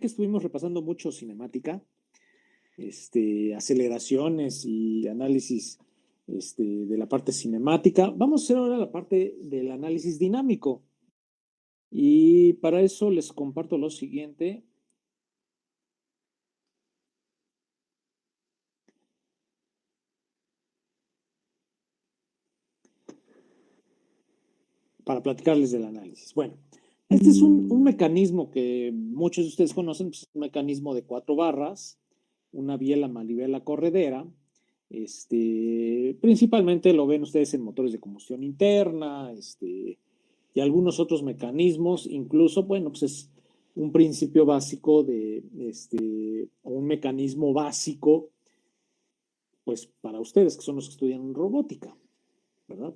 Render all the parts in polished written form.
que estuvimos repasando mucho cinemática, aceleraciones y análisis de la parte cinemática, vamos a hacer ahora la parte del análisis dinámico. Y para eso les comparto lo siguiente. Para platicarles del análisis. Bueno, este es un mecanismo que muchos de ustedes conocen, pues, un mecanismo de 4 barras, una biela, manivela, corredera. Principalmente lo ven ustedes en motores de combustión interna, y algunos otros mecanismos, incluso, bueno, pues es un principio básico de, un mecanismo básico, pues para ustedes que son los que estudian robótica, ¿verdad?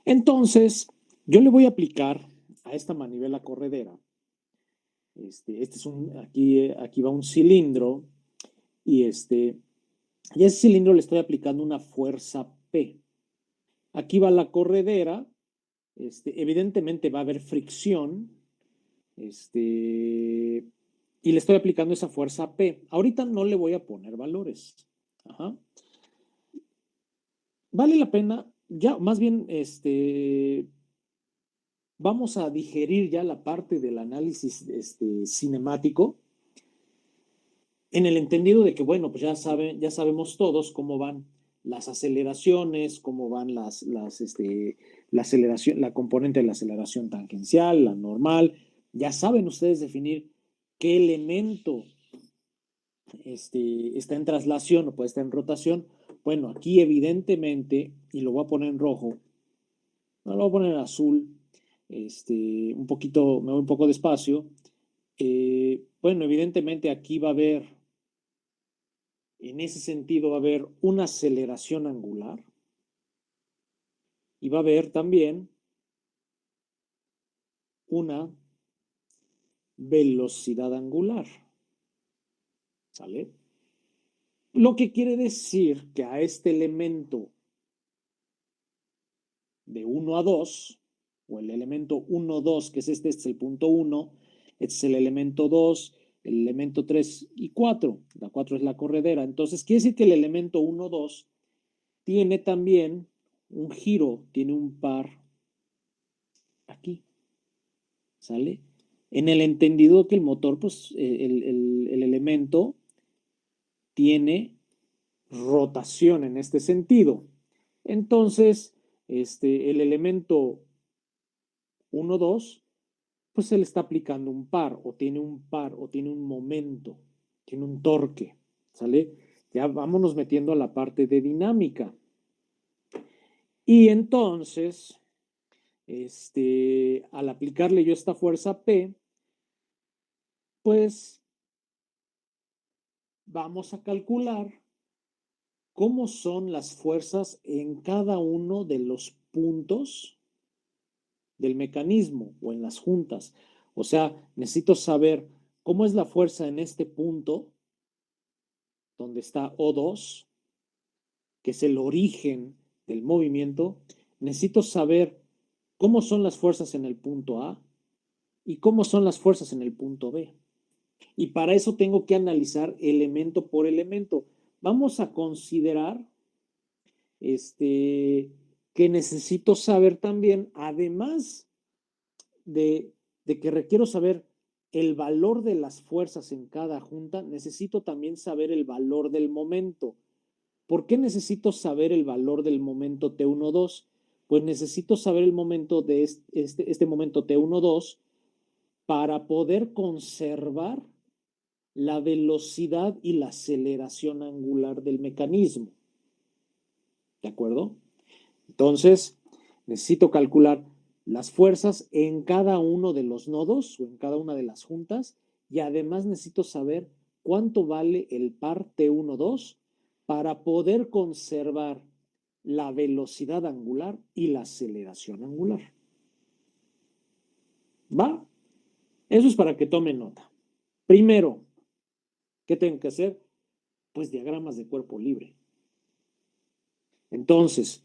Entonces, yo le voy a aplicar a esta manivela corredera. Aquí va un cilindro y y a ese cilindro le estoy aplicando una fuerza P. Aquí va la corredera, evidentemente va a haber fricción, y le estoy aplicando esa fuerza P. Ahorita no le voy a poner valores. Ajá. Vale la pena, ya, más bien, vamos a digerir ya la parte del análisis cinemático en el entendido de que, bueno, pues ya sabemos todos cómo van las aceleraciones, cómo van la aceleración, la componente de la aceleración tangencial, la normal. Ya saben ustedes definir qué elemento está en traslación o puede estar en rotación. Bueno, aquí evidentemente, y lo voy a poner en rojo, no lo voy a poner en azul, un poquito, me voy un poco despacio. Bueno, evidentemente aquí va a haber, en ese sentido, va a haber una aceleración angular y va a haber también una velocidad angular. ¿Sale? Lo que quiere decir que a este elemento de 1 a 2, o el elemento 1, 2, que es este es el punto 1, este es el elemento 2, el elemento 3 y 4, la 4 es la corredera. Entonces, quiere decir que el elemento 1, 2 tiene también un giro, tiene un par aquí, ¿sale? En el entendido que el motor, pues, el elemento tiene rotación en este sentido. Entonces, el elemento 1, 2, pues se le está aplicando un par, o tiene un par, o tiene un momento, tiene un torque, ¿sale? Ya vámonos metiendo a la parte de dinámica. Y entonces, al aplicarle yo esta fuerza P, pues vamos a calcular cómo son las fuerzas en cada uno de los puntos del mecanismo o en las juntas. O sea, necesito saber cómo es la fuerza en este punto donde está O2, que es el origen del movimiento. Necesito saber cómo son las fuerzas en el punto A y cómo son las fuerzas en el punto B. Y para eso tengo que analizar elemento por elemento. Vamos a considerar que necesito saber también, además de, de que requiero saber el valor de las fuerzas en cada junta, necesito también saber el valor del momento. ¿Por qué necesito saber el valor del momento T12? Pues necesito saber el momento de este momento T12 para poder conservar la velocidad y la aceleración angular del mecanismo. ¿De acuerdo? Entonces, necesito calcular las fuerzas en cada uno de los nodos o en cada una de las juntas y además necesito saber cuánto vale el par T12 para poder conservar la velocidad angular y la aceleración angular. ¿Va? Eso es para que tomen nota. Primero, ¿qué tengo que hacer? Pues diagramas de cuerpo libre. Entonces,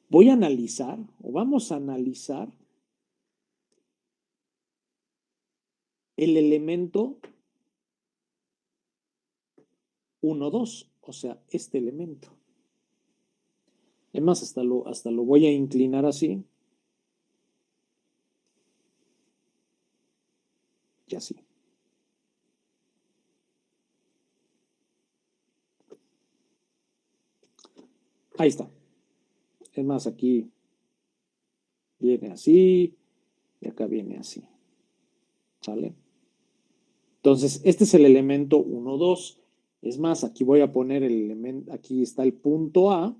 voy a analizar o vamos a analizar el elemento 1, 2, o sea, este elemento. Además, hasta lo voy a inclinar así. Y así. Ahí está. Es más, aquí viene así y acá viene así. ¿Sale? Entonces, este es el elemento 1, 2. Es más, aquí voy a poner el elemento, aquí está el punto A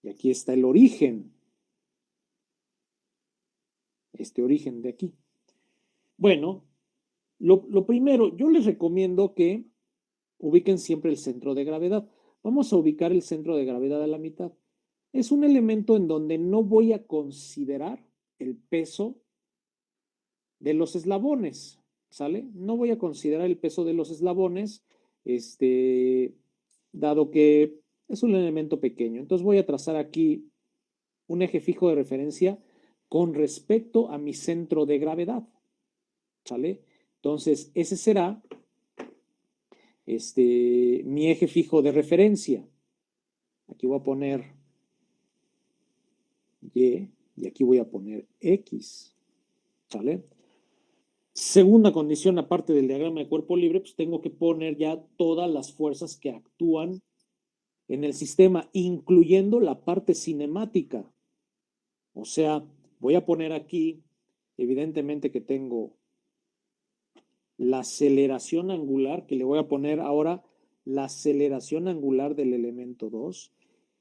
y aquí está el origen. Este origen de aquí. Bueno, lo primero, yo les recomiendo que ubiquen siempre el centro de gravedad. Vamos a ubicar el centro de gravedad a la mitad. Es un elemento en donde no voy a considerar el peso de los eslabones, ¿sale? No voy a considerar el peso de los eslabones, dado que es un elemento pequeño. Entonces voy a trazar aquí un eje fijo de referencia con respecto a mi centro de gravedad, ¿sale? Entonces ese será mi eje fijo de referencia. Aquí voy a poner Y y aquí voy a poner X, ¿sale? Segunda condición, aparte del diagrama de cuerpo libre, pues tengo que poner ya todas las fuerzas que actúan en el sistema, incluyendo la parte cinemática. O sea, voy a poner aquí, evidentemente que tengo la aceleración angular, que le voy a poner ahora la aceleración angular del elemento 2,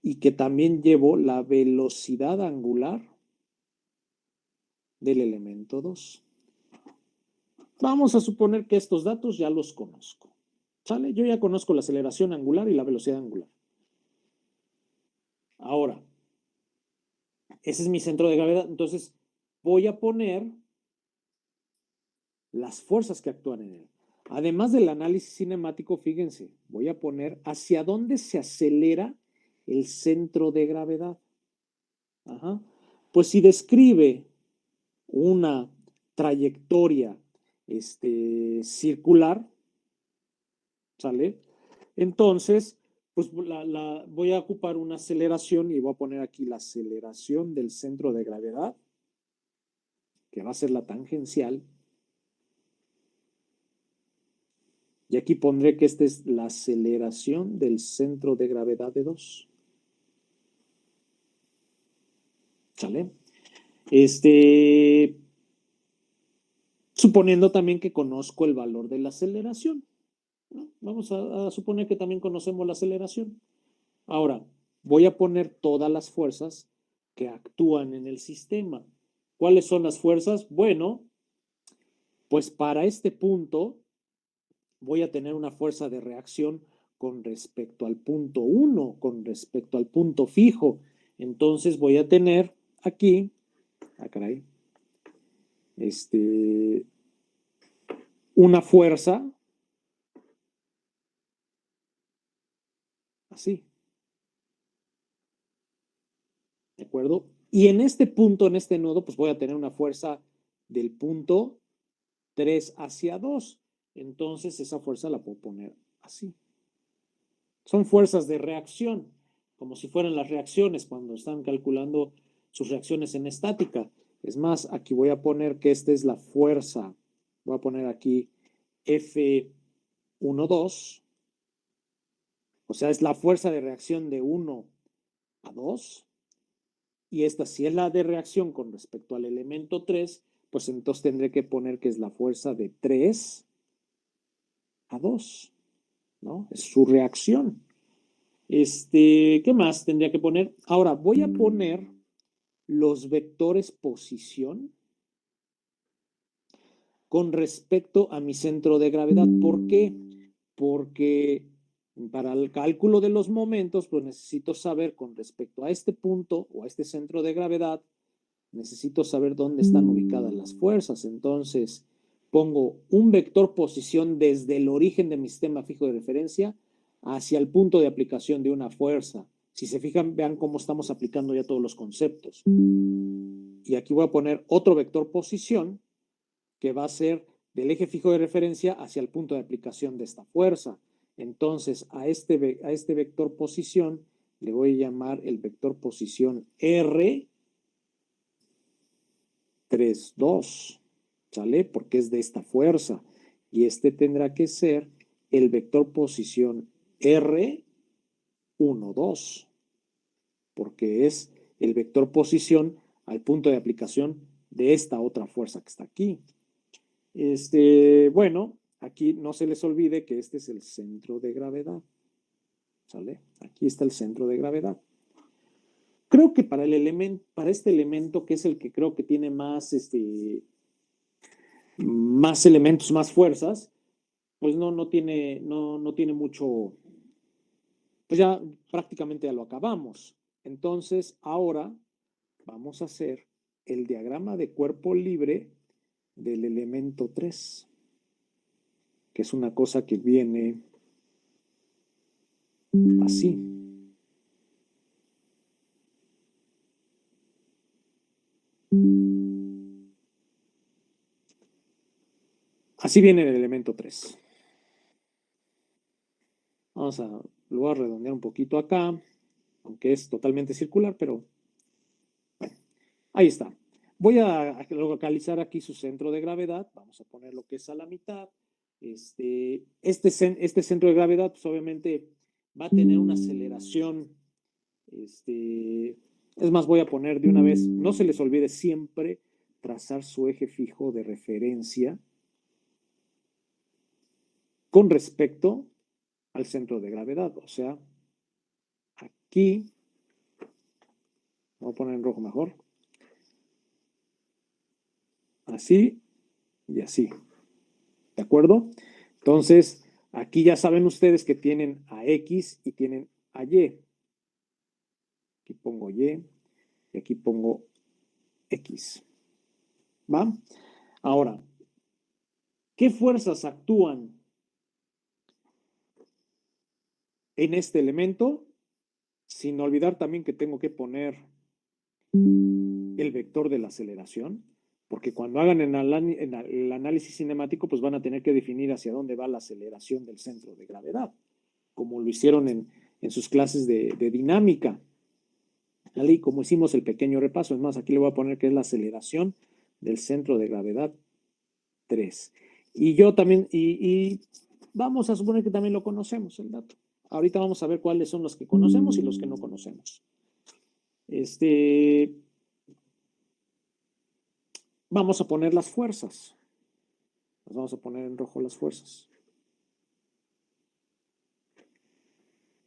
y que también llevo la velocidad angular del elemento 2. Vamos a suponer que estos datos ya los conozco. ¿Sale? Yo ya conozco la aceleración angular y la velocidad angular. Ahora, ese es mi centro de gravedad. Entonces, voy a poner las fuerzas que actúan en él. Además del análisis cinemático, fíjense, voy a poner hacia dónde se acelera el centro de gravedad. Ajá. Pues si describe una trayectoria circular, ¿sale? Entonces, pues voy a ocupar una aceleración y voy a poner aquí la aceleración del centro de gravedad, que va a ser la tangencial. Y aquí pondré que esta es la aceleración del centro de gravedad de 2. ¿Sale? Suponiendo también que conozco el valor de la aceleración, ¿no? Vamos a suponer que también conocemos la aceleración. Ahora, voy a poner todas las fuerzas que actúan en el sistema. ¿Cuáles son las fuerzas? Bueno, pues para este punto voy a tener una fuerza de reacción con respecto al punto 1, con respecto al punto fijo. Entonces voy a tener aquí, caray, una fuerza así, ¿de acuerdo? Y en este punto, en este nodo, pues voy a tener una fuerza del punto 3 hacia 2. Entonces esa fuerza la puedo poner así. Son fuerzas de reacción, como si fueran las reacciones cuando están calculando sus reacciones en estática. Es más, aquí voy a poner que esta es la fuerza. Voy a poner aquí F12. O sea, es la fuerza de reacción de 1 a 2. Y esta, si es la de reacción con respecto al elemento 3, pues entonces tendré que poner que es la fuerza de 3 a 2, ¿no? Es su reacción. ¿Qué más tendría que poner? Ahora, voy a poner los vectores posición con respecto a mi centro de gravedad. ¿Por qué? Porque para el cálculo de los momentos, pues necesito saber con respecto a este punto o a este centro de gravedad, necesito saber dónde están ubicadas las fuerzas. Entonces, pongo un vector posición desde el origen de mi sistema fijo de referencia hacia el punto de aplicación de una fuerza. Si se fijan, vean cómo estamos aplicando ya todos los conceptos. Y aquí voy a poner otro vector posición que va a ser del eje fijo de referencia hacia el punto de aplicación de esta fuerza. Entonces, a este vector posición le voy a llamar el vector posición R 3, 2, ¿sale? Porque es de esta fuerza. Y este tendrá que ser el vector posición R 1, 2, porque es el vector posición al punto de aplicación de esta otra fuerza que está aquí. Bueno, aquí no se les olvide que este es el centro de gravedad, ¿sale? Aquí está el centro de gravedad. Creo que para este elemento, que es el que creo que tiene más, más elementos, más fuerzas, pues no tiene mucho, pues ya prácticamente ya lo acabamos. Entonces, ahora vamos a hacer el diagrama de cuerpo libre del elemento 3, que es una cosa que viene así. Así viene el elemento 3. Lo voy a redondear un poquito acá, aunque es totalmente circular, pero bueno, ahí está. Voy a localizar aquí su centro de gravedad. Vamos a poner lo que es a la mitad. Este centro de gravedad, pues obviamente va a tener una aceleración. Es más, voy a poner de una vez, no se les olvide siempre trazar su eje fijo de referencia con respecto al centro de gravedad. O sea, aquí, voy a poner en rojo mejor, así y así. ¿De acuerdo? Entonces, aquí ya saben ustedes que tienen a X y tienen a Y. Aquí pongo Y y aquí pongo X. ¿Va? Ahora, ¿qué fuerzas actúan en este elemento? Sin olvidar también que tengo que poner el vector de la aceleración, porque cuando hagan el análisis cinemático, pues van a tener que definir hacia dónde va la aceleración del centro de gravedad, como lo hicieron en sus clases de dinámica. ¿Vale? Y como hicimos el pequeño repaso, es más, aquí le voy a poner que es la aceleración del centro de gravedad 3. Y yo también, y vamos a suponer que también lo conocemos, el dato. Ahorita vamos a ver cuáles son los que conocemos y los que no conocemos. Vamos a poner las fuerzas. Las vamos a poner en rojo las fuerzas.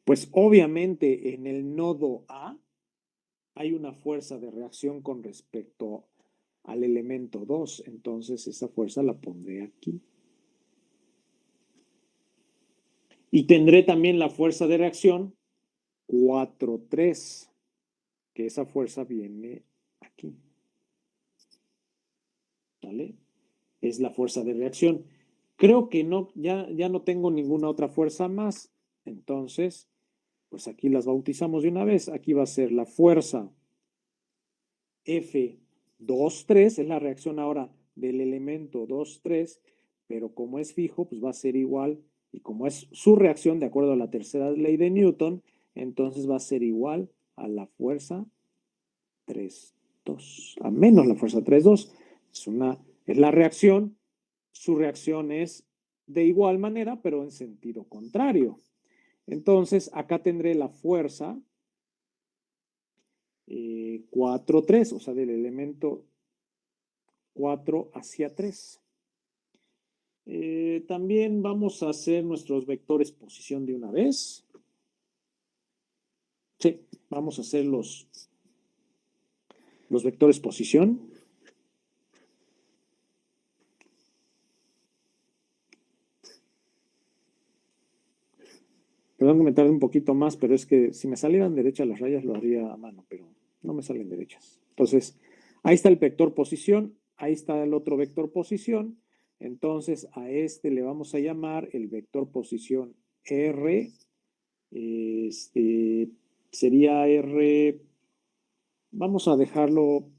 Pues obviamente en el nodo A hay una fuerza de reacción con respecto al elemento 2. Entonces esa fuerza la pondré aquí. Y tendré también la fuerza de reacción 4,3, que esa fuerza viene aquí. ¿Vale? Es la fuerza de reacción. Creo que no, ya no tengo ninguna otra fuerza más. Entonces, pues aquí las bautizamos de una vez. Aquí va a ser la fuerza F2,3, es la reacción ahora del elemento 2,3, pero como es fijo, pues va a ser igual, y como es su reacción de acuerdo a la tercera ley de Newton, entonces va a ser igual a la fuerza 3,2, a menos la fuerza 3,2. Es la reacción, su reacción es de igual manera, pero en sentido contrario. Entonces, acá tendré la fuerza 4,3, o sea, del elemento 4 hacia 3. También vamos a hacer nuestros vectores posición de una vez. Sí, vamos a hacer los vectores posición. Perdón que me tarde un poquito más, pero es que si me salieran derechas las rayas lo haría a mano, pero no me salen derechas. Entonces, ahí está el vector posición, ahí está el otro vector posición. Entonces, a este le vamos a llamar el vector posición R. Sería R, vamos a dejarlo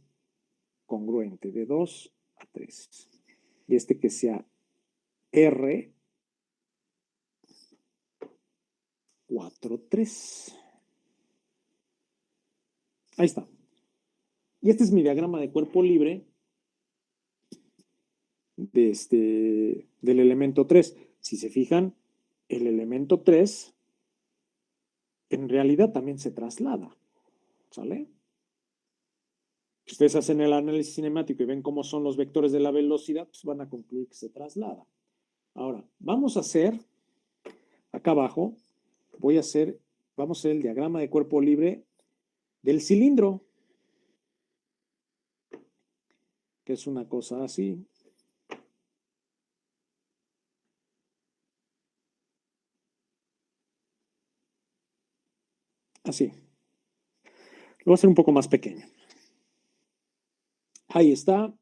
congruente, de 2 a 3. Y que sea R 4, 3. Ahí está. Y este es mi diagrama de cuerpo libre del elemento 3. Si se fijan, el elemento 3 en realidad también se traslada. ¿Sale? Si ustedes hacen el análisis cinemático y ven cómo son los vectores de la velocidad, pues van a concluir que se traslada. Ahora, vamos a hacer, acá abajo, vamos a hacer el diagrama de cuerpo libre del cilindro, que es una cosa así. Así. Lo voy a hacer un poco más pequeño. Ahí está.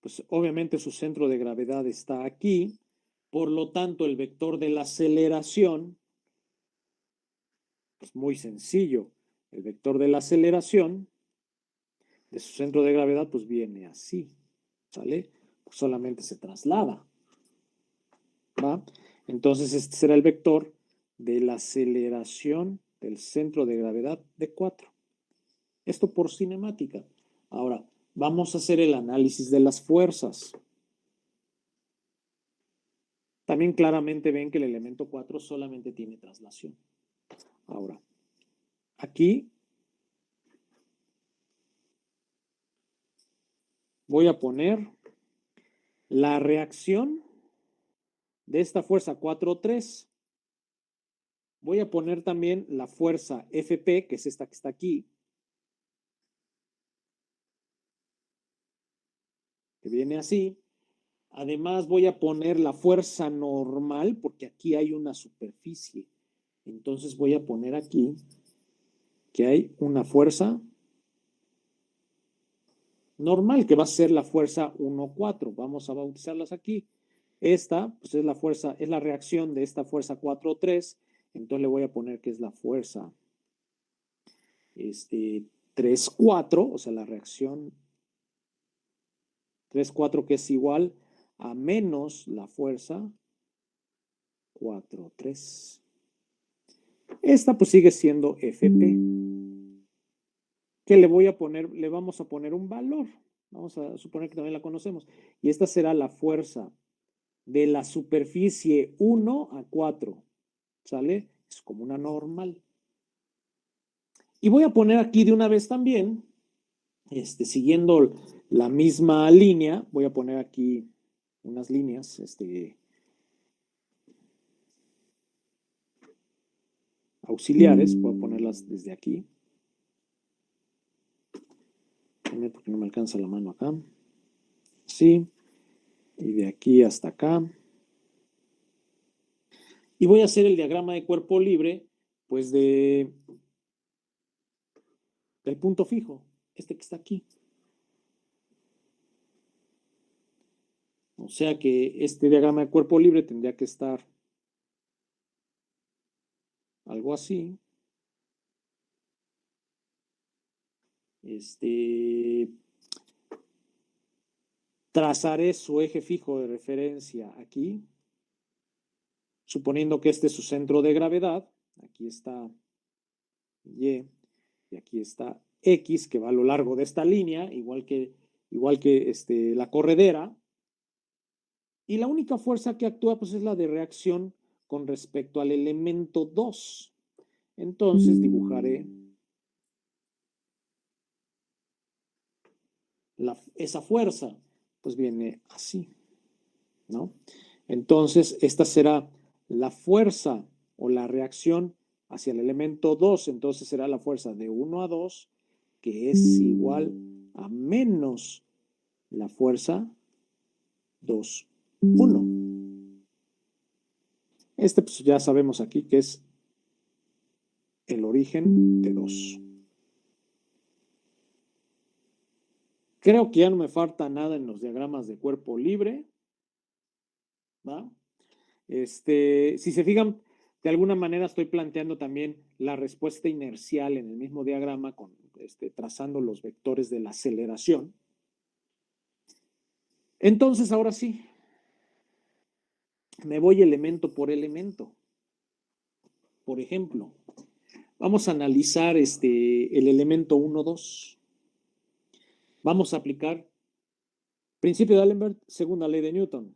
Pues obviamente su centro de gravedad está aquí. Por lo tanto, el vector de la aceleración es muy sencillo. El vector de la aceleración de su centro de gravedad pues viene así. ¿Sale? Pues solamente se traslada. ¿Va? Entonces este será el vector de la aceleración del centro de gravedad de 4. Esto por cinemática. Ahora, vamos a hacer el análisis de las fuerzas. También claramente ven que el elemento 4 solamente tiene traslación. Ahora, aquí voy a poner la reacción de esta fuerza 4,3. Voy a poner también la fuerza FP, que es esta que está aquí, que viene así. Además voy a poner la fuerza normal, porque aquí hay una superficie. Entonces voy a poner aquí que hay una fuerza normal, que va a ser la fuerza 1,4. Vamos a bautizarlas aquí. Esta, pues es la fuerza, es la reacción de esta fuerza 4,3. Entonces le voy a poner que es la fuerza 3,4, o sea, la reacción 3,4 que es igual a menos la fuerza 4,3. Esta pues sigue siendo FP. Que le voy a poner, le vamos a poner un valor. Vamos a suponer que también la conocemos. Y esta será la fuerza de la superficie 1 a 4. ¿Sale? Es como una normal. Y voy a poner aquí de una vez también, siguiendo la misma línea, voy a poner aquí unas líneas, auxiliares, voy a ponerlas desde aquí. Porque no me alcanza la mano acá. Sí. Y de aquí hasta acá. Y voy a hacer el diagrama de cuerpo libre, pues del punto fijo, este que está aquí. O sea que este diagrama de cuerpo libre tendría que estar algo así. Trazaré su eje fijo de referencia aquí, suponiendo que este es su centro de gravedad. Aquí está Y y aquí está X, que va a lo largo de esta línea, igual que la corredera. Y la única fuerza que actúa pues, es la de reacción con respecto al elemento 2. Entonces dibujaré esa fuerza, pues viene así, ¿no? Entonces, esta será la fuerza o la reacción hacia el elemento 2. Entonces será la fuerza de 1 a 2, que es igual a menos la fuerza 2, 1. Pues ya sabemos aquí que es el origen de 2. Creo que ya no me falta nada en los diagramas de cuerpo libre. ¿Va? Si se fijan, de alguna manera estoy planteando también la respuesta inercial en el mismo diagrama, trazando los vectores de la aceleración. Entonces, ahora sí, me voy elemento por elemento. Por ejemplo, vamos a analizar el elemento 1, 2. Vamos a aplicar principio de D'Alembert, segunda ley de Newton.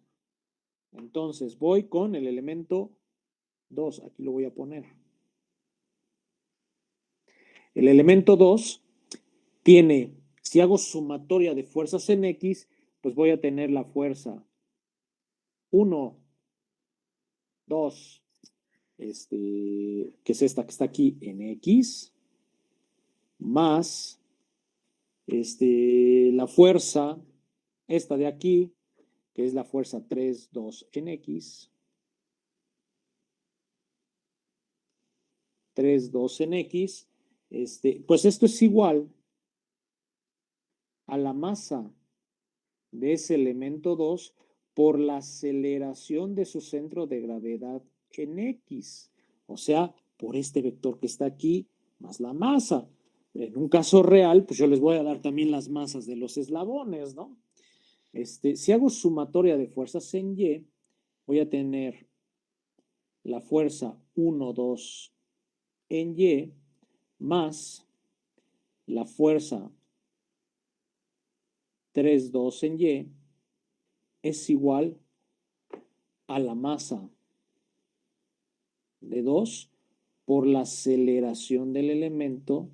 Entonces, voy con el elemento 2. Aquí lo voy a poner. El elemento 2 tiene, si hago sumatoria de fuerzas en X, pues voy a tener la fuerza 1, 2, que es esta que está aquí en X, más la fuerza, esta de aquí, que es la fuerza 3, 2 en X, 3, 2 en X, pues esto es igual a la masa de ese elemento 2 por la aceleración de su centro de gravedad en X. O sea, por este vector que está aquí, más la masa. En un caso real, pues yo les voy a dar también las masas de los eslabones, ¿no? Si hago sumatoria de fuerzas en Y, voy a tener la fuerza 1, 2 en Y más la fuerza 3, 2 en Y es igual a la masa de 2 por la aceleración del elemento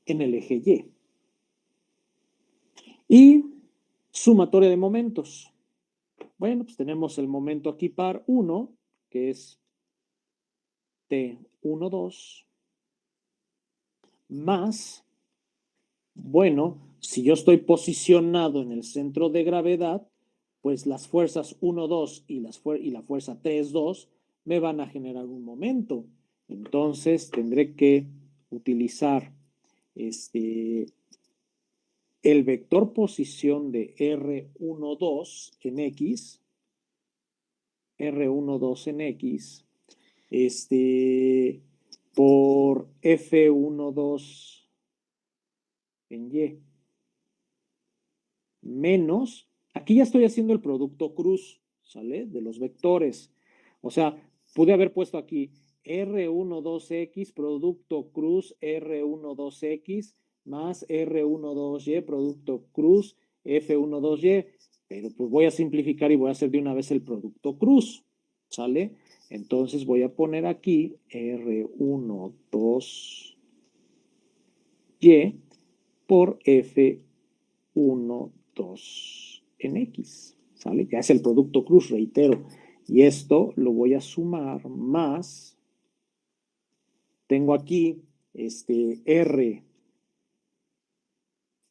en el eje Y. Y sumatoria de momentos. Bueno, pues tenemos el momento aquí par 1, que es T1, 2, más, bueno, si yo estoy posicionado en el centro de gravedad, pues las fuerzas 1, 2 y la fuerza 3, 2 me van a generar un momento. Entonces tendré que utilizar el vector posición de R1, 2 en X, R1, 2 en X, por F1, 2 en Y, menos, aquí ya estoy haciendo el producto cruz, ¿sale? De los vectores. O sea, pude haber puesto aquí R1, 2X, producto cruz R1, 2X, más R1, 2Y, producto cruz F1, 2Y, pero pues voy a simplificar y voy a hacer de una vez el producto cruz, ¿sale? Entonces voy a poner aquí R1, 2Y por F1, 2 en X, ¿sale? Ya es el producto cruz, reitero. Y esto lo voy a sumar más, tengo aquí, R,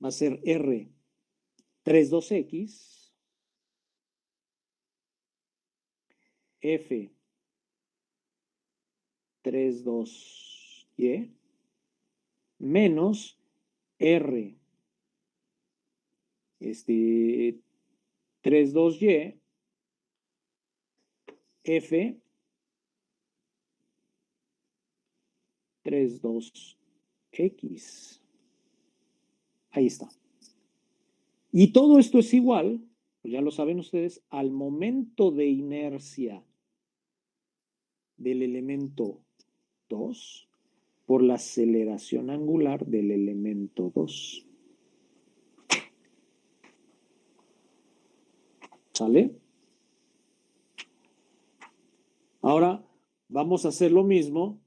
va a ser R 3, 2X, F 3, 2Y, menos R 3, 2Y, F 3, 2X. Ahí está. Y todo esto es igual, pues ya lo saben ustedes, al momento de inercia del elemento 2 por la aceleración angular del elemento 2. ¿Sale? Ahora vamos a hacer lo mismo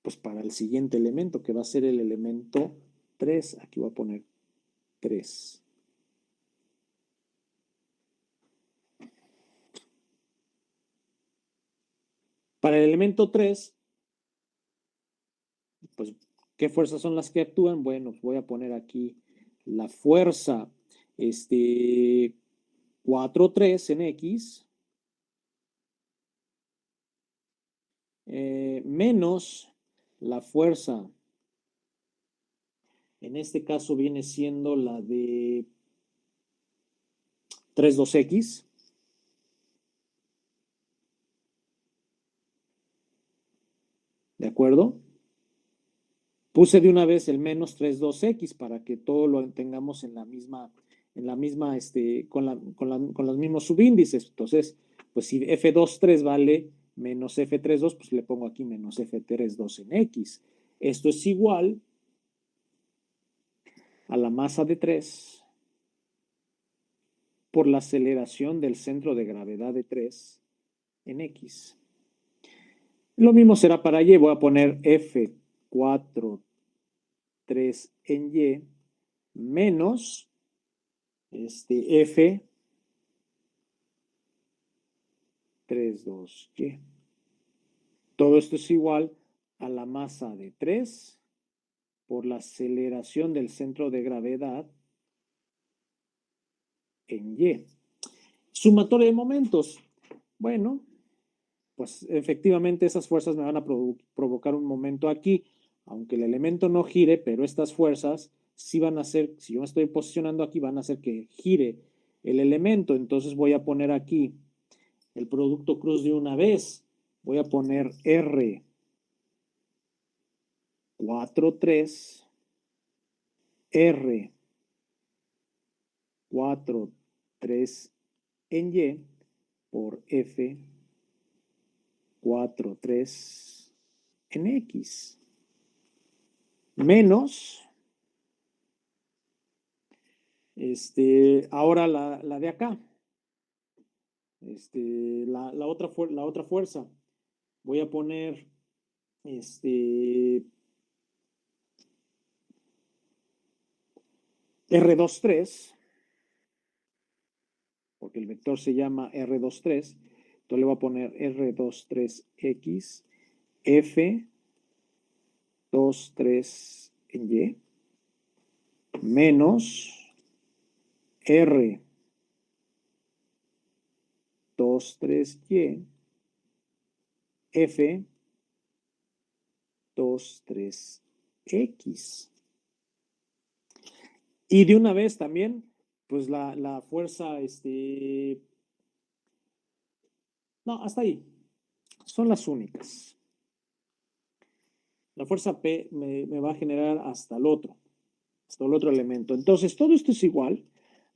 pues para el siguiente elemento, que va a ser el elemento 3. Aquí voy a poner 3. Para el elemento 3, pues, ¿qué fuerzas son las que actúan? Bueno, voy a poner aquí la fuerza 4, 3 en X, menos la fuerza, en este caso viene siendo la de 3, 2X, ¿de acuerdo? Puse de una vez el menos 3, 2X para que todo lo tengamos en la misma, con los mismos subíndices. Entonces, pues si F2, 3 vale menos F32, pues le pongo aquí menos F32 en X. Esto es igual a la masa de 3 por la aceleración del centro de gravedad de 3 en X. Lo mismo será para Y. Voy a poner F4, 3 en Y menos F 3, 2, Y. Todo esto es igual a la masa de 3 por la aceleración del centro de gravedad en Y. Sumatoria de momentos. Bueno, pues efectivamente esas fuerzas me van a provocar un momento aquí, aunque el elemento no gire, pero estas fuerzas sí van a hacer, si yo me estoy posicionando aquí, van a hacer que gire el elemento. Entonces voy a poner aquí el producto cruz de una vez. Voy a poner R 4, 3, R 4, 3 en Y por F 4, 3 en X menos ahora la de acá, la otra fuerza. Voy a poner R23, porque el vector se llama R23. Entonces le voy a poner R23X F23 en Y menos R23Y F23X. Y de una vez también, pues la fuerza, no, hasta ahí. Son las únicas. La fuerza P me va a generar hasta el otro elemento. Entonces, todo esto es igual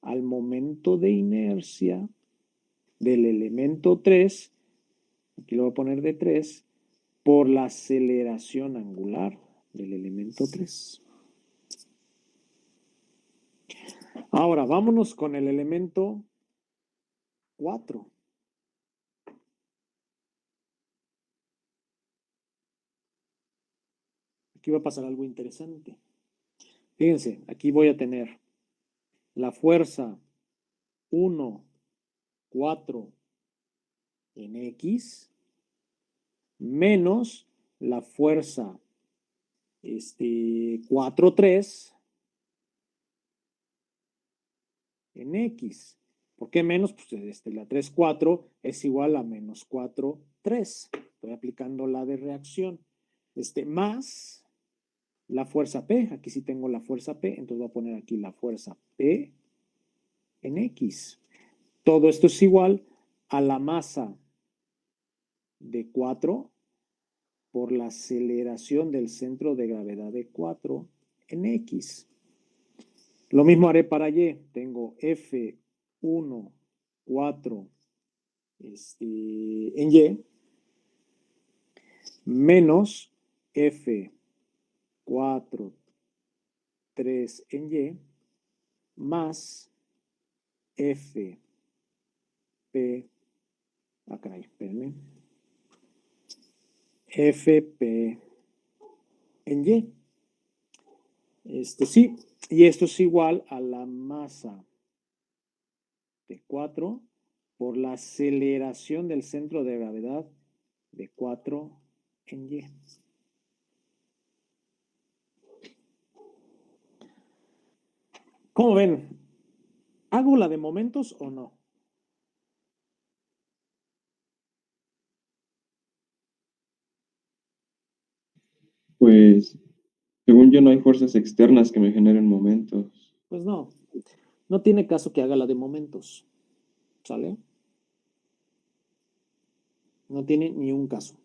al momento de inercia del elemento 3, aquí lo voy a poner de 3, por la aceleración angular del elemento 3. Ahora, vámonos con el elemento 4. Aquí va a pasar algo interesante. Fíjense, aquí voy a tener la fuerza 1, 4 en X menos la fuerza 4, 3 en X. ¿Por qué menos? Pues la 3, 4 es igual a menos 4, 3. Estoy aplicando la de reacción. Más la fuerza P. Aquí sí tengo la fuerza P, entonces voy a poner aquí la fuerza P en X. Todo esto es igual a la masa de 4 por la aceleración del centro de gravedad de 4 en X. Lo mismo haré para Y. Tengo F1, 4 en Y menos F4, 3 en Y más F P, caray, espérenme, FP en Y. Sí, y esto es igual a la masa de 4 por la aceleración del centro de gravedad de 4 en Y. ¿Cómo ven? ¿Hago la de momentos o no? Pues, según yo, no hay fuerzas externas que me generen momentos. Pues no, no tiene caso que haga la de momentos, ¿sale? No tiene ni un caso.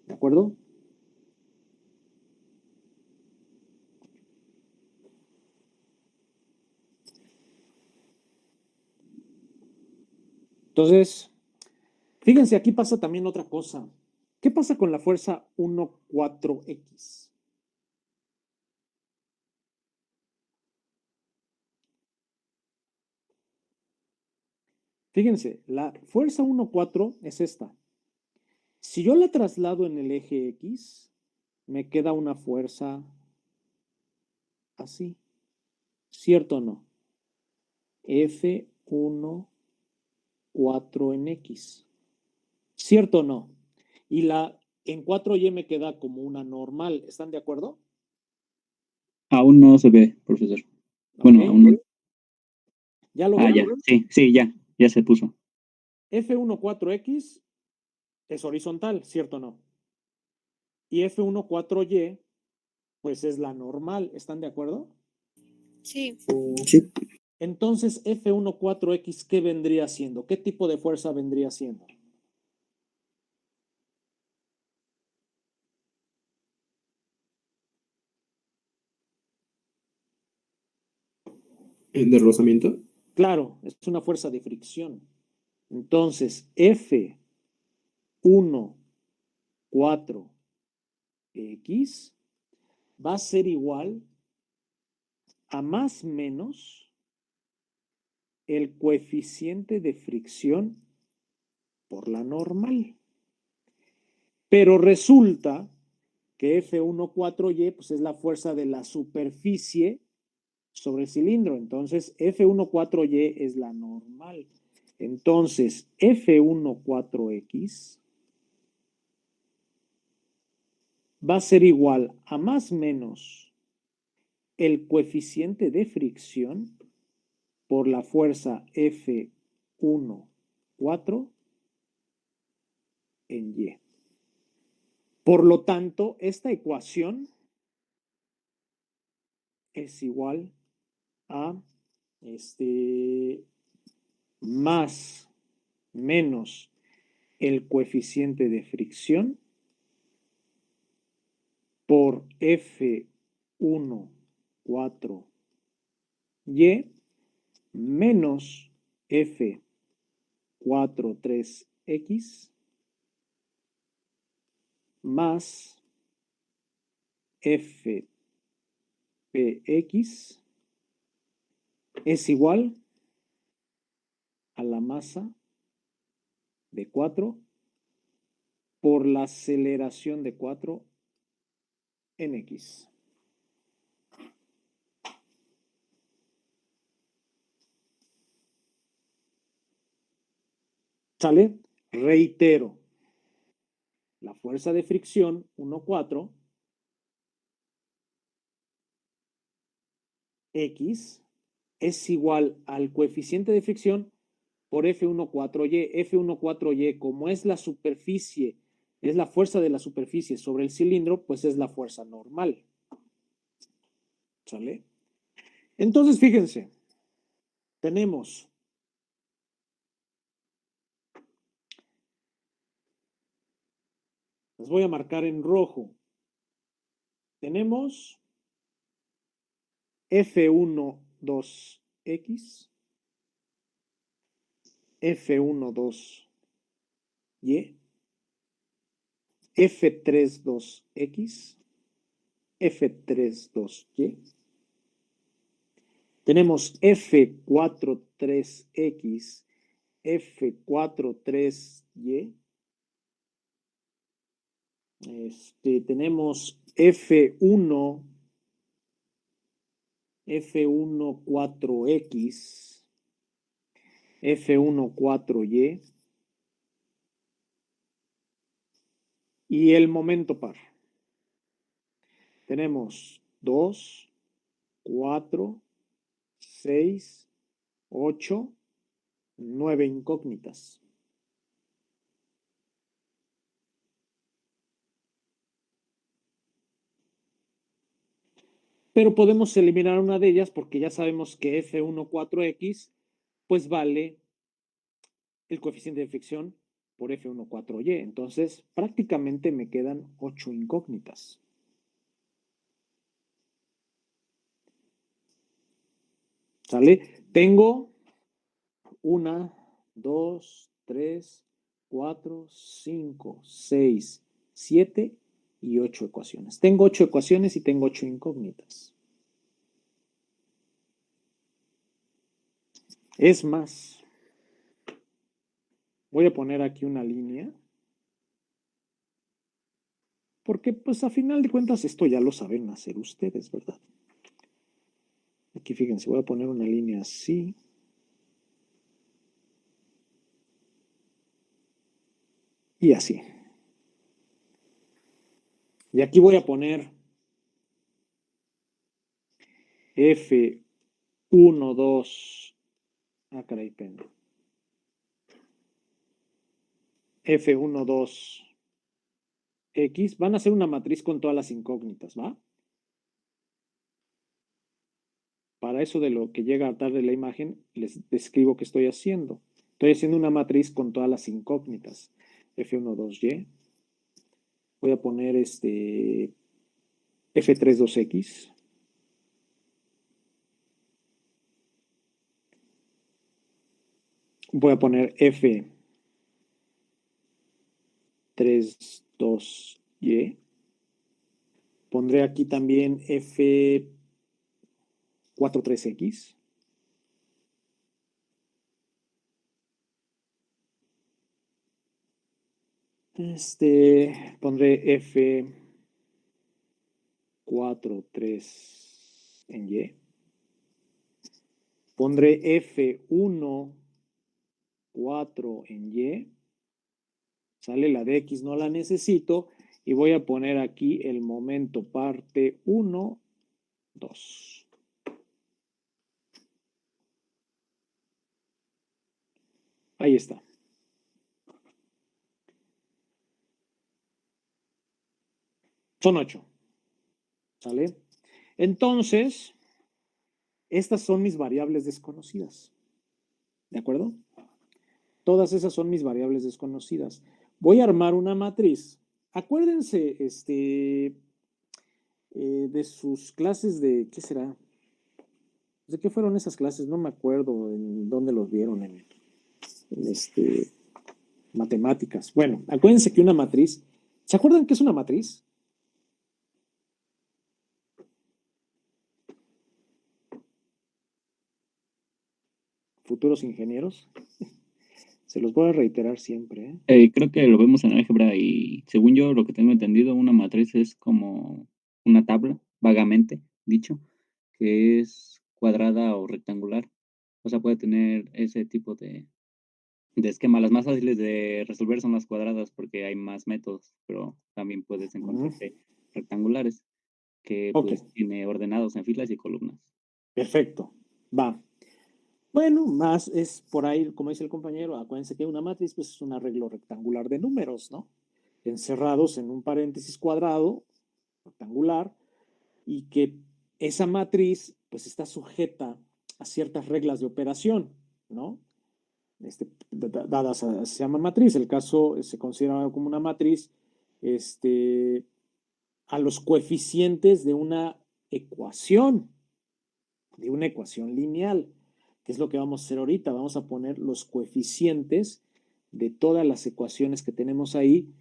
¿De acuerdo? Entonces, Fíjense, aquí pasa también otra cosa. ¿Qué pasa con la fuerza 1,4x? Fíjense, la fuerza 1,4 es esta. Si yo la traslado en el eje X, me queda una fuerza así. ¿Cierto o no? F1, 4 en X. ¿Cierto o no? Y la en 4Y me queda como una normal. ¿Están de acuerdo? Aún no se ve, profesor. Bueno, Ok. aún no. ¿Ya lo Ah, ven? ya. Sí, ya se puso. F1, 4X es horizontal, ¿cierto o no? Y F1, 4Y, pues es la normal. ¿Están de acuerdo? Sí. Sí. Entonces, F1, 4X, ¿qué vendría siendo? ¿Qué tipo de fuerza vendría siendo? ¿El de rozamiento? Claro, es una fuerza de fricción. Entonces, F1, 4X va a ser igual a más menos el coeficiente de fricción por la normal. Pero resulta que F1,4Y pues es la fuerza de la superficie sobre el cilindro. Entonces, F1,4Y es la normal. Entonces, F1,4X va a ser igual a más menos el coeficiente de fricción por la fuerza F1,4 en Y. Por lo tanto, esta ecuación es igual a más menos el coeficiente de fricción por F1,4Y menos F4,3X más FPX es igual a la masa de 4 por la aceleración de 4 en X. ¿Sale? Reitero. La fuerza de fricción 1,4 X es igual al coeficiente de fricción por F1,4Y. F1,4Y, como es la superficie, es la fuerza de la superficie sobre el cilindro, pues es la fuerza normal. ¿Sale? Entonces, fíjense, tenemos las voy a marcar en rojo. Tenemos F1,2X, F1,2Y, F3,2X, F3,2Y. Tenemos F4,3X, F4,3Y. Tenemos F1, F1,4X, F1,4Y. Y el momento par. Tenemos 2, 4, 6, 8, 9 incógnitas. Pero podemos eliminar una de ellas porque ya sabemos que F1,4X pues vale el coeficiente de fricción por F1,4Y. Entonces, prácticamente me quedan 8 incógnitas. ¿Sale? Tengo 1, 2, 3, 4, 5, 6, 7 y 8 ecuaciones. Tengo 8 ecuaciones y tengo 8 incógnitas. Es más, voy a poner aquí una línea, porque pues a final de cuentas esto ya lo saben hacer ustedes, ¿verdad? Aquí fíjense, voy a poner una línea así. Y así. Y aquí voy a poner F1, 2. Ah, caray, pena. F1, 2, X. Van a hacer una matriz con todas las incógnitas, ¿va? Para eso de lo que llega tarde la imagen, les describo qué estoy haciendo. Estoy haciendo una matriz con todas las incógnitas. F1, 2Y. Voy a poner F3, 2X. Voy a poner F3, 2Y. Pondré aquí también F4, 3X. Pondré F4, 3 en Y. Pondré F1, 4 en Y. Sale la de X, no la necesito. Y voy a poner aquí el momento parte 1, 2. Ahí está. Son 8. ¿Sale? Entonces, estas son mis variables desconocidas. ¿De acuerdo? Todas esas son mis variables desconocidas. Voy a armar una matriz. Acuérdense, de sus clases de, ¿qué será? ¿De qué fueron esas clases? No me acuerdo en dónde los vieron, en matemáticas. Bueno, acuérdense que una matriz, ¿se acuerdan qué es una matriz? Futuros ingenieros. Se los voy a reiterar siempre. Creo que lo vemos en álgebra y según yo lo que tengo entendido, una matriz es como una tabla, vagamente dicho, que es cuadrada o rectangular. O sea, puede tener ese tipo de esquema. Las más fáciles de resolver son las cuadradas porque hay más métodos, pero también puedes encontrarte rectangulares que Ok, pues tiene ordenados en filas y columnas. perfecto. Va. Bueno, más es por ahí, como dice el compañero, acuérdense que una matriz pues, es un arreglo rectangular de números, ¿no? Encerrados en un paréntesis cuadrado, rectangular, y que esa matriz pues está sujeta a ciertas reglas de operación, ¿no? Dadas se llama matriz, el caso se considera como una matriz, a los coeficientes de una ecuación lineal, que es lo que vamos a hacer ahorita. Vamos a poner los coeficientes de todas las ecuaciones que tenemos ahí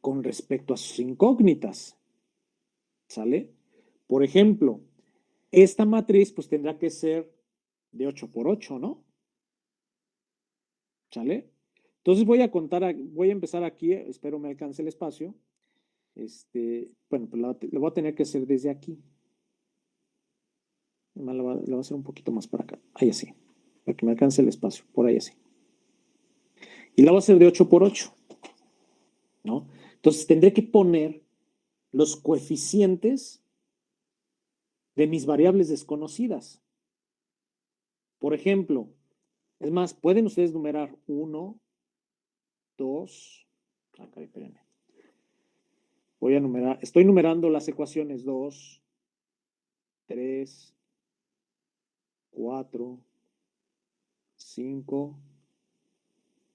con respecto a sus incógnitas. ¿Sale? Por ejemplo, esta matriz pues tendrá que ser de 8 por 8, ¿no? ¿Sale? Entonces voy a empezar aquí, espero me alcance el espacio. Bueno, pues lo voy a tener que hacer desde aquí. Lo voy a hacer un poquito más para acá. Ahí así. Para que me alcance el espacio. Por ahí así. Y la voy a hacer de 8 por 8. ¿No? Entonces tendré que poner los coeficientes de mis variables desconocidas. Por ejemplo, es más, pueden ustedes numerar 1, 2. Acá, espérenme. Voy a numerar, estoy numerando las ecuaciones 2, 3, 4, 5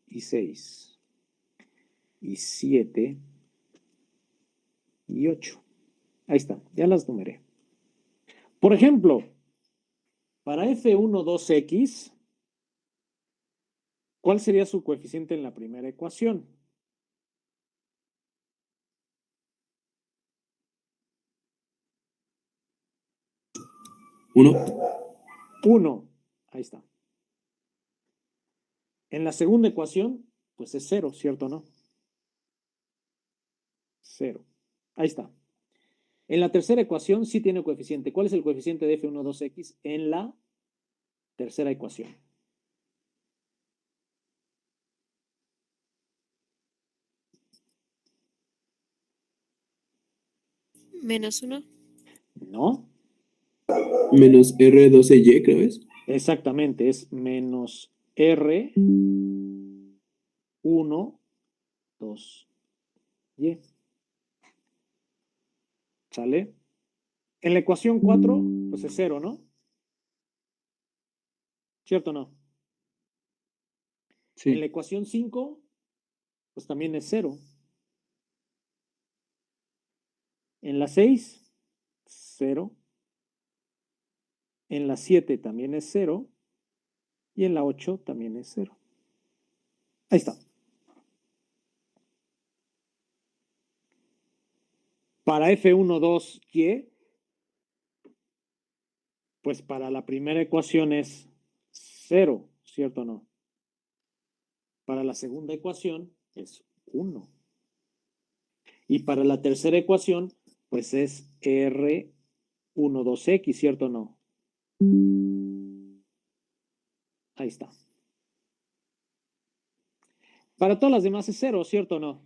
y 6 y 7 y 8. Ahí está, ya las numeré. Por ejemplo, para F1, 2X, ¿Cuál sería su coeficiente en la primera ecuación? Uno. 1. Ahí está. En la segunda ecuación, pues es 0, ¿cierto o no? 0. Ahí está. En la tercera ecuación sí tiene coeficiente. ¿Cuál es el coeficiente de F12X en la tercera ecuación? -1. No, Menos R12Y, creo es. exactamente, es menos R 1, 2, Y. ¿Sale? En la ecuación 4, pues es 0, ¿no? ¿Cierto o no? En la Sí. ecuación 5, pues también es 0. En la 6, 0. En la 7 también es 0. Y en la 8 también es 0. Ahí está. Para F12Y, pues para la primera ecuación es 0, ¿cierto o no? Para la segunda ecuación es 1. Y para la tercera ecuación, pues es R12X, ¿cierto o no? Ahí está. Para todas las demás es 0, ¿cierto o no?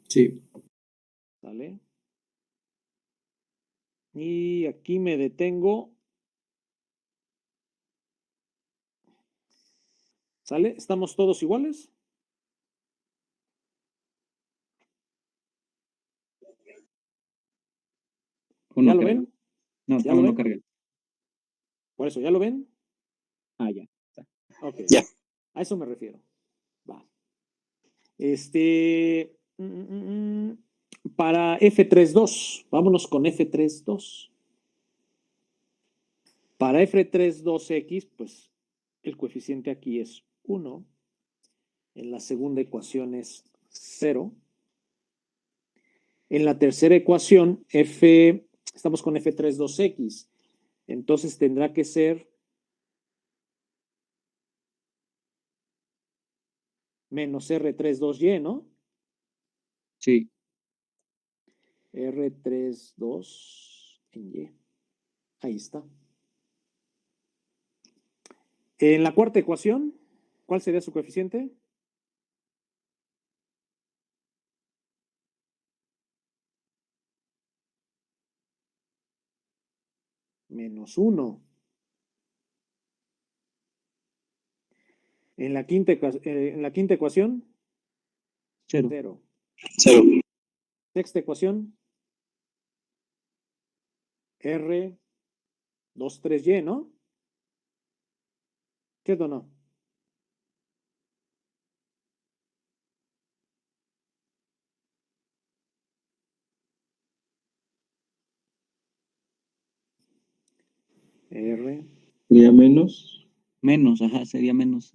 Sí. ¿Sale? Y aquí me detengo. ¿Sale? ¿Estamos todos iguales? Uno ¿Ya lo carga. ven? No, ¿Ya aún lo no ven? carga. Por eso, ¿ya lo ven? Ah, ya. Ok. Ya. A eso me refiero. Va. Para F32, vámonos con F32. Para F32X, pues el coeficiente aquí es 1. En la segunda ecuación es 0. En la tercera ecuación, estamos con F32X. Entonces tendrá que ser menos R32Y, ¿no? Sí. R32 en Y. Ahí está. En la cuarta ecuación, ¿cuál sería su coeficiente? Menos 1. En la quinta ecuación, Cero. 0. Cero. Sexta ecuación, R23Y, ¿no? ¿Cierto o no? R. Sería menos. Menos, ajá, sería menos.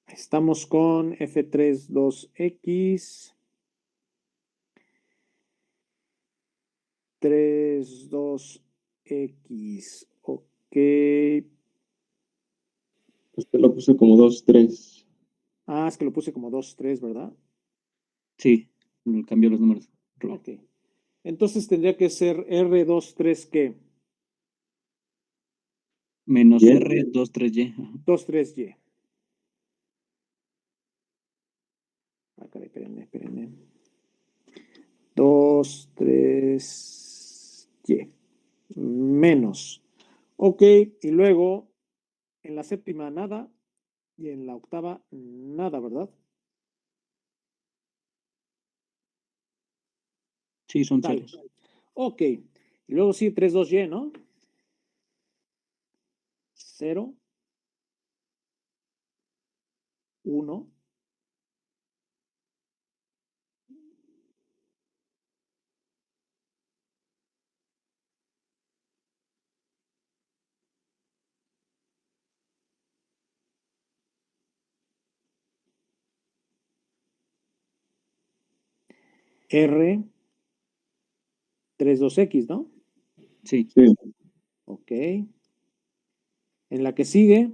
Estamos con F32X. 32X. Ok. Este lo puse como 2, 3. Ah, es que lo puse como 2, 3, ¿verdad? Sí, cambió los números. Ok. Entonces tendría que ser R23, ¿qué? Menos Bien. R23Y. Ajá. 23Y. Ah, caray, espérenme. 23Y. Menos. Ok, y luego en la séptima nada y en la octava nada, ¿verdad? Sí, son Dale. ceros. Ok. Y luego sí, 32Y, ¿no? 0, 1, R 32X, ¿no? Sí, Sí, Ok. En la que sigue,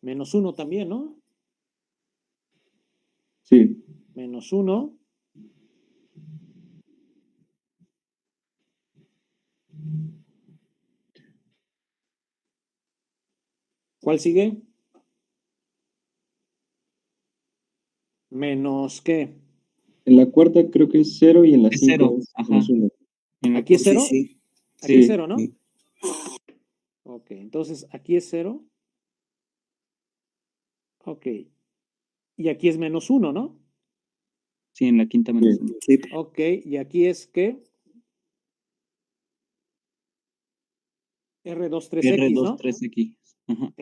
menos 1 también, ¿no? sí. Menos 1. ¿Cuál sigue? Menos ¿qué? En la cuarta creo que es 0 y en la es 5 cero. es Ajá. menos 1. En la ¿Aquí es Sí, 0? sí. Aquí Sí. es 0, ¿no? Sí. Ok, entonces aquí es 0. Ok. Y aquí es menos 1, ¿no? Sí, en la quinta menos Sí. 1. Sí. Ok, y aquí es ¿qué? R23X, ¿no? R23X. Ajá.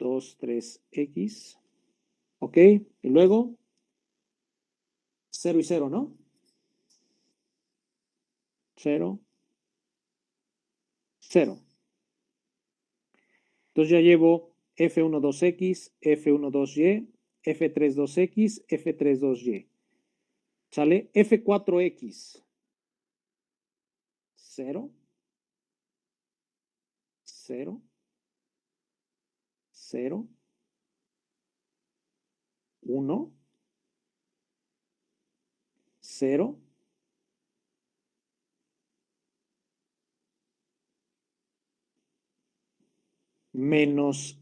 R23X. Ok, y luego 0 y 0, ¿no? 0, 0. Entonces ya llevo F12X, F12Y, F32X, F32Y. ¿Sale? F4X. 0, 0, 0, 1, 0, menos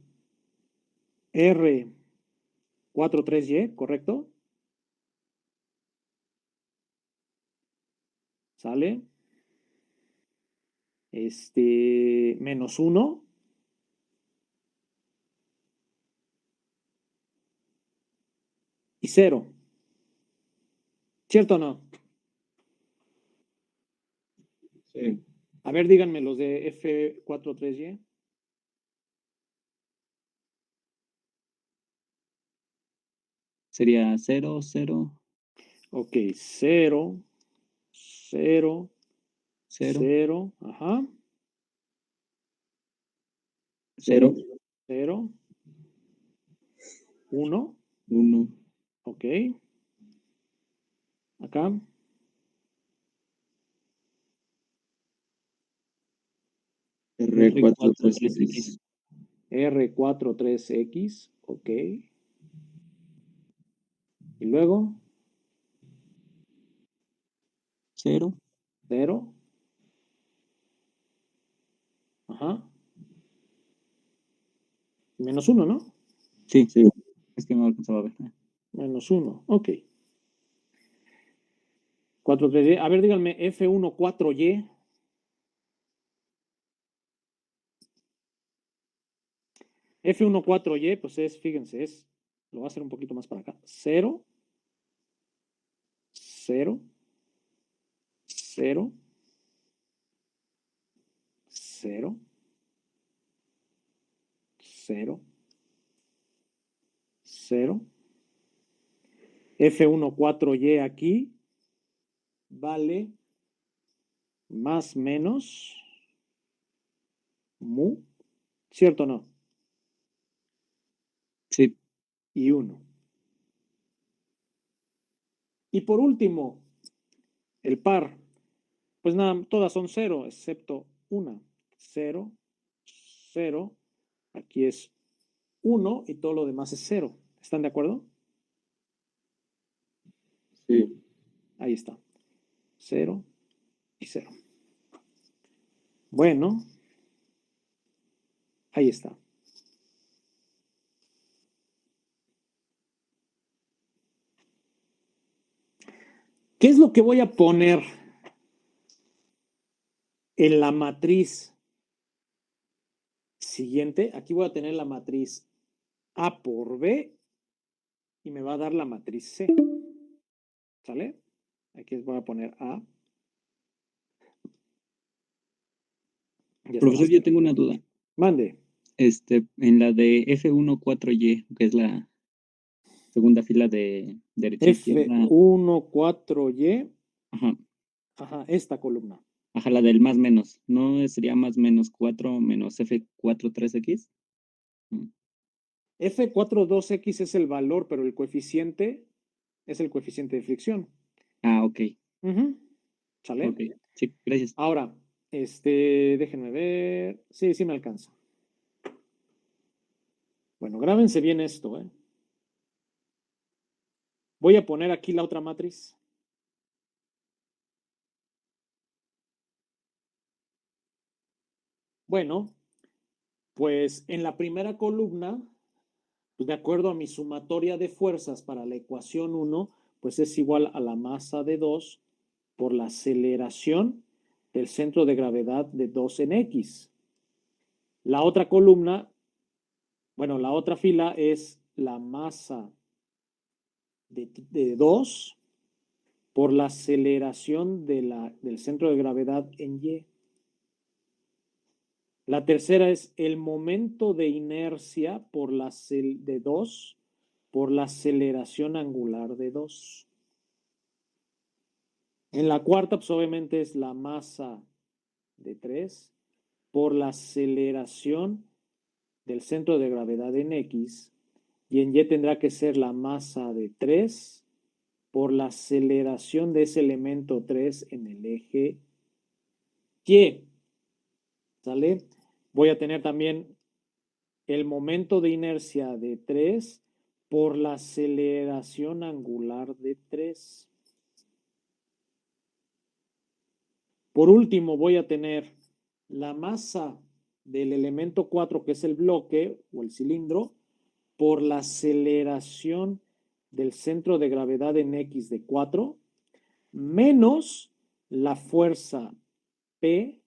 R43Y, ¿correcto? ¿Sale? Menos 1. Y 0. ¿Cierto o no? Sí. A ver, díganme los de F43Y. Sería 0, 0, Ok, 0, 0, 0, 0, ajá, 0, 0, 1, 1. ok, acá, R43X. R43X, ok, y luego 0. 0, ajá, menos 1, ¿no? Sí, Sí. es que no alcanzaba a ver. Menos 1, ok. 43Y, a ver, díganme F14Y. F14Y, pues es, fíjense, lo voy a hacer un poquito más para acá. 0, 0, 0, 0, 0, 0. F14Y aquí vale más menos mu, ¿cierto o no? Sí, Y 1. Y por último, el par. Pues nada, todas son 0, excepto una. 0, 0. Aquí es 1 y todo lo demás es 0. ¿Están de acuerdo? Sí. Ahí está. 0 y 0. Bueno, ahí está. ¿Qué es lo que voy a poner en la matriz siguiente? Aquí voy a tener la matriz A por B y me va a dar la matriz C. ¿Sale? Aquí voy a poner A. Ya está profesor, más yo claro. tengo una duda. Mande. En la de F14Y, que es la segunda fila de derecha a izquierda, F14Y. ajá, Ajá, esta columna. ajá, la del más menos, ¿no sería más menos 4 menos F43X? F42X es el valor, pero el coeficiente es el coeficiente de fricción. Ah, ok. Ujú. ¿Sale? Ok. Sí, gracias. Ahora, déjenme ver. Sí, sí me alcanza. Bueno, grábense bien esto, ¿eh? Voy a poner aquí la otra matriz. Bueno, pues en la primera columna, pues de acuerdo a mi sumatoria de fuerzas para la ecuación 1, pues es igual a la masa de 2 por la aceleración del centro de gravedad de 2 en X. La otra columna, bueno, la otra fila es la masa de 2 por la aceleración del centro de gravedad en Y. La tercera es el momento de inercia de 2 por la aceleración angular de 2. En la cuarta, pues obviamente es la masa de 3 por la aceleración del centro de gravedad en X. Y en Y tendrá que ser la masa de 3 por la aceleración de ese elemento 3 en el eje Y. ¿Sale? Voy a tener también el momento de inercia de 3 por la aceleración angular de 3. Por último, voy a tener la masa del elemento 4, que es el bloque o el cilindro, por la aceleración del centro de gravedad en X de 4, menos la fuerza P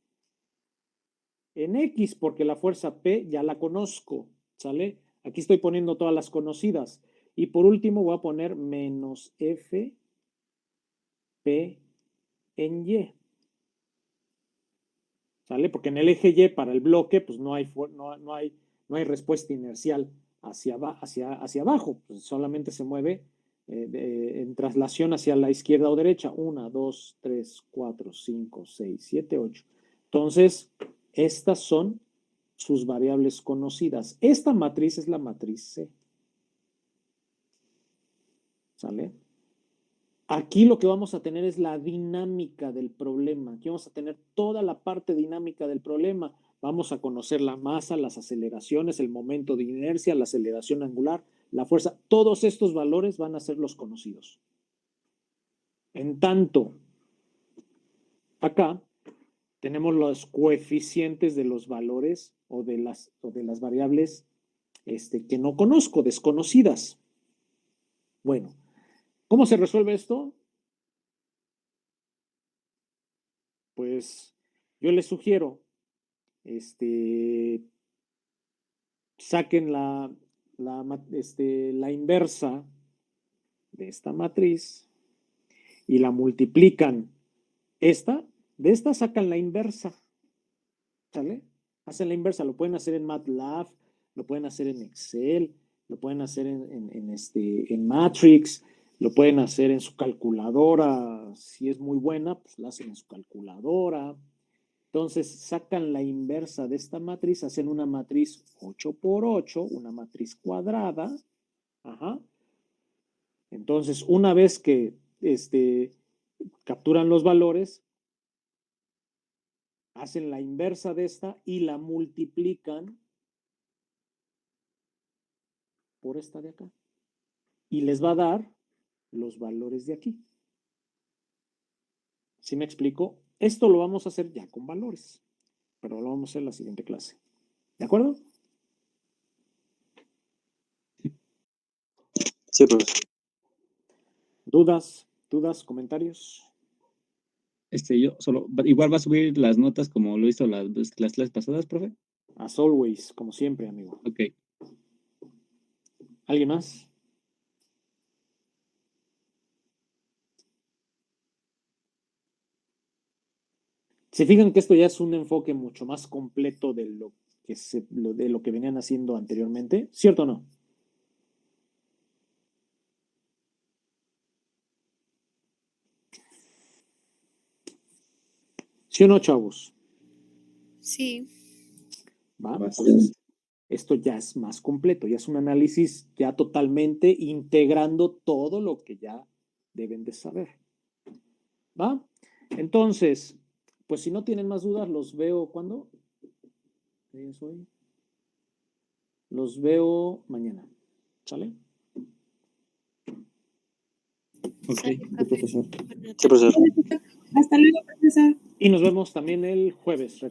en X, porque la fuerza P ya la conozco, ¿sale? Aquí estoy poniendo todas las conocidas. Y por último voy a poner menos F P en Y, ¿sale? Porque en el eje Y para el bloque, pues no hay respuesta inercial hacia abajo, pues solamente se mueve en traslación hacia la izquierda o derecha. 1, 2, 3, 4, 5, 6, 7, 8. Entonces, estas son sus variables conocidas. Esta matriz es la matriz C. ¿Sale? Aquí lo que vamos a tener es la dinámica del problema. Aquí vamos a tener toda la parte dinámica del problema. Vamos a conocer la masa, las aceleraciones, el momento de inercia, la aceleración angular, la fuerza. Todos estos valores van a ser los conocidos. En tanto, acá tenemos los coeficientes de los valores o de las variables que no conozco, desconocidas. Bueno, ¿cómo se resuelve esto? Pues yo les sugiero, saquen la inversa de esta matriz y la multiplican. De esta sacan la inversa, ¿sale? Hacen la inversa, lo pueden hacer en MATLAB, lo pueden hacer en Excel, lo pueden hacer en Matrix, lo pueden hacer en su calculadora, si es muy buena, pues la hacen en su calculadora. Entonces sacan la inversa de esta matriz, hacen una matriz 8 por 8, una matriz cuadrada. Ajá. Entonces, una vez que capturan los valores, hacen la inversa de esta y la multiplican por esta de acá. Y les va a dar los valores de aquí. ¿Sí me explico? Esto lo vamos a hacer ya con valores, pero lo vamos a hacer en la siguiente clase. ¿De acuerdo? Sí, profesor. ¿Dudas, comentarios? Yo solo, igual va a subir las notas como lo hizo las clases pasadas, profe. As always, como siempre, amigo. Ok. ¿Alguien más? Se fijan que esto ya es un enfoque mucho más completo de lo que venían haciendo anteriormente, ¿cierto o no? ¿Sí o no, chavos? Sí. ¿Va? Bastante. Esto ya es más completo, ya es un análisis ya totalmente integrando todo lo que ya deben de saber. ¿Va? Entonces, pues si no tienen más dudas, los veo ¿cuándo? ¿Qué día es hoy? Los veo mañana. ¿Sale? Ok. Sale, profe. profesor. Buena Sí, profesor. tarde. Hasta luego, profesor. Y nos vemos también el jueves.